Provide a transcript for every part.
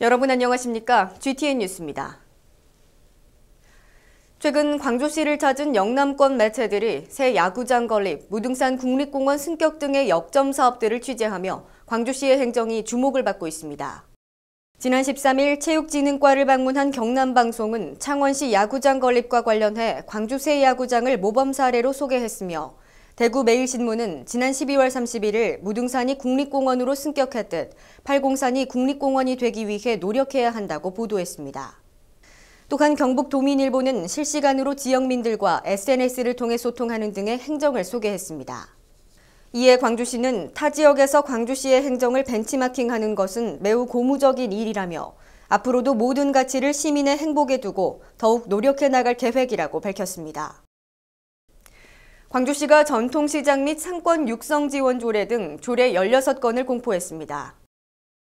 여러분 안녕하십니까? GTN 뉴스입니다. 최근 광주시를 찾은 영남권 매체들이 새 야구장 건립, 무등산 국립공원 승격 등의 역점 사업들을 취재하며 광주시의 행정이 주목을 받고 있습니다. 지난 13일 체육진흥과를 방문한 경남방송은 창원시 야구장 건립과 관련해 광주 새 야구장을 모범 사례로 소개했으며 대구 매일신문은 지난 12월 31일 무등산이 국립공원으로 승격했듯 팔공산이 국립공원이 되기 위해 노력해야 한다고 보도했습니다. 또한 경북도민일보는 실시간으로 지역민들과 SNS를 통해 소통하는 등의 행정을 소개했습니다. 이에 광주시는 타 지역에서 광주시의 행정을 벤치마킹하는 것은 매우 고무적인 일이라며 앞으로도 모든 가치를 시민의 행복에 두고 더욱 노력해 나갈 계획이라고 밝혔습니다. 광주시가 전통시장 및 상권 육성 지원 조례 등 조례 16건을 공포했습니다.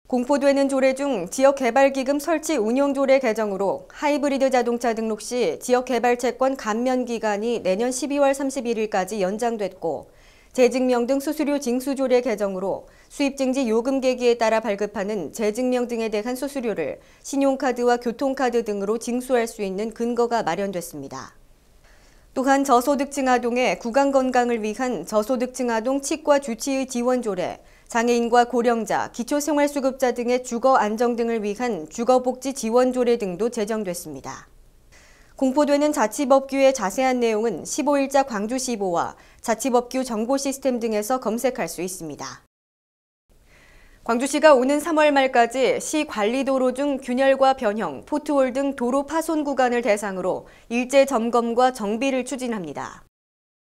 공포되는 조례 중 지역개발기금 설치 운영 조례 개정으로 하이브리드 자동차 등록 시 지역개발채권 감면 기간이 내년 12월 31일까지 연장됐고 재증명 등 수수료 징수 조례 개정으로 수입증지 요금 계기에 따라 발급하는 재증명 등에 대한 수수료를 신용카드와 교통카드 등으로 징수할 수 있는 근거가 마련됐습니다. 또한 저소득층 아동의 구강 건강을 위한 저소득층 아동 치과 주치의 지원 조례, 장애인과 고령자, 기초생활수급자 등의 주거 안정 등을 위한 주거복지 지원 조례 등도 제정됐습니다. 공포되는 자치법규의 자세한 내용은 15일자 광주시보와 자치법규 정보 시스템 등에서 검색할 수 있습니다. 광주시가 오는 3월 말까지 시 관리도로 중 균열과 변형, 포트홀 등 도로 파손 구간을 대상으로 일제 점검과 정비를 추진합니다.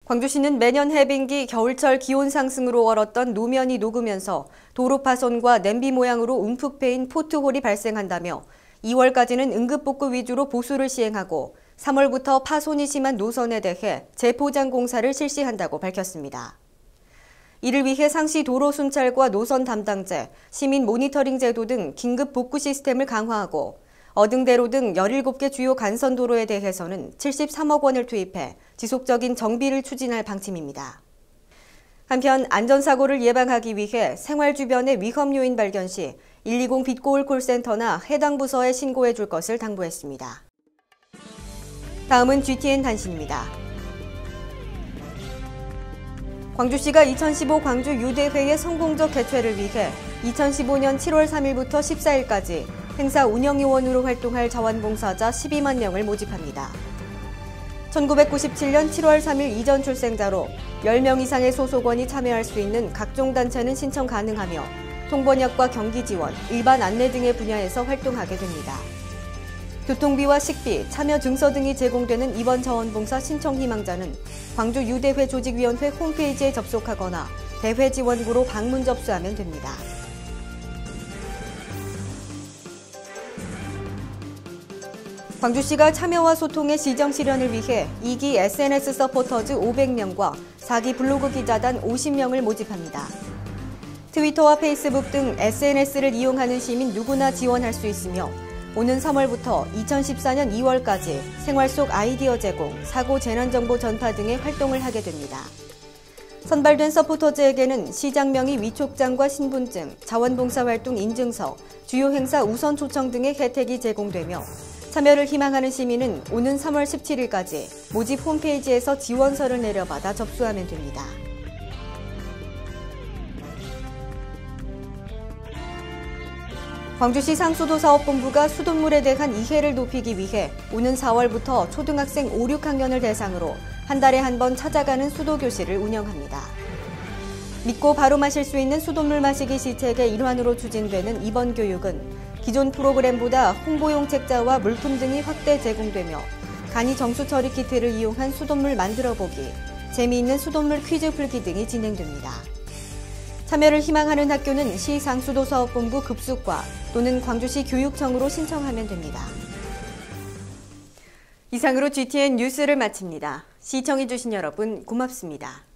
광주시는 매년 해빙기 겨울철 기온 상승으로 얼었던 노면이 녹으면서 도로 파손과 냄비 모양으로 움푹 패인 포트홀이 발생한다며 2월까지는 응급복구 위주로 보수를 시행하고 3월부터 파손이 심한 노선에 대해 재포장 공사를 실시한다고 밝혔습니다. 이를 위해 상시 도로 순찰과 노선 담당제, 시민 모니터링 제도 등 긴급 복구 시스템을 강화하고 어등대로 등 17개 주요 간선도로에 대해서는 73억 원을 투입해 지속적인 정비를 추진할 방침입니다. 한편 안전사고를 예방하기 위해 생활 주변의 위험 요인 발견 시 120 빛고울 콜센터나 해당 부서에 신고해 줄 것을 당부했습니다. 다음은 GTN 단신입니다. 광주시가 2015 광주 유대회의 성공적 개최를 위해 2015년 7월 3일부터 14일까지 행사 운영요원으로 활동할 자원봉사자 12만 명을 모집합니다. 1997년 7월 3일 이전 출생자로 10명 이상의 소속원이 참여할 수 있는 각종 단체는 신청 가능하며 통번역과 경기 지원, 일반 안내 등의 분야에서 활동하게 됩니다. 교통비와 식비, 참여 증서 등이 제공되는 이번 자원봉사 신청 희망자는 광주 유대회 조직위원회 홈페이지에 접속하거나 대회 지원부로 방문 접수하면 됩니다. 광주시가 참여와 소통의 시정 실현을 위해 2기 SNS 서포터즈 500명과 4기 블로그 기자단 50명을 모집합니다. 트위터와 페이스북 등 SNS를 이용하는 시민 누구나 지원할 수 있으며 오는 3월부터 2014년 2월까지 생활 속 아이디어 제공, 사고 재난정보 전파 등의 활동을 하게 됩니다. 선발된 서포터즈에게는 시장명의 위촉장과 신분증, 자원봉사활동 인증서, 주요 행사 우선 초청 등의 혜택이 제공되며 참여를 희망하는 시민은 오는 3월 17일까지 모집 홈페이지에서 지원서를 내려받아 접수하면 됩니다. 광주시 상수도사업본부가 수돗물에 대한 이해를 높이기 위해 오는 4월부터 초등학생 5, 6학년을 대상으로 한 달에 한 번 찾아가는 수도교실을 운영합니다. 믿고 바로 마실 수 있는 수돗물 마시기 시책의 일환으로 추진되는 이번 교육은 기존 프로그램보다 홍보용 책자와 물품 등이 확대 제공되며 간이 정수 처리 키트를 이용한 수돗물 만들어보기, 재미있는 수돗물 퀴즈 풀기 등이 진행됩니다. 참여를 희망하는 학교는 시 상수도사업본부 급수과 또는 광주시 교육청으로 신청하면 됩니다. 이상으로 GTN 뉴스를 마칩니다. 시청해주신 여러분 고맙습니다.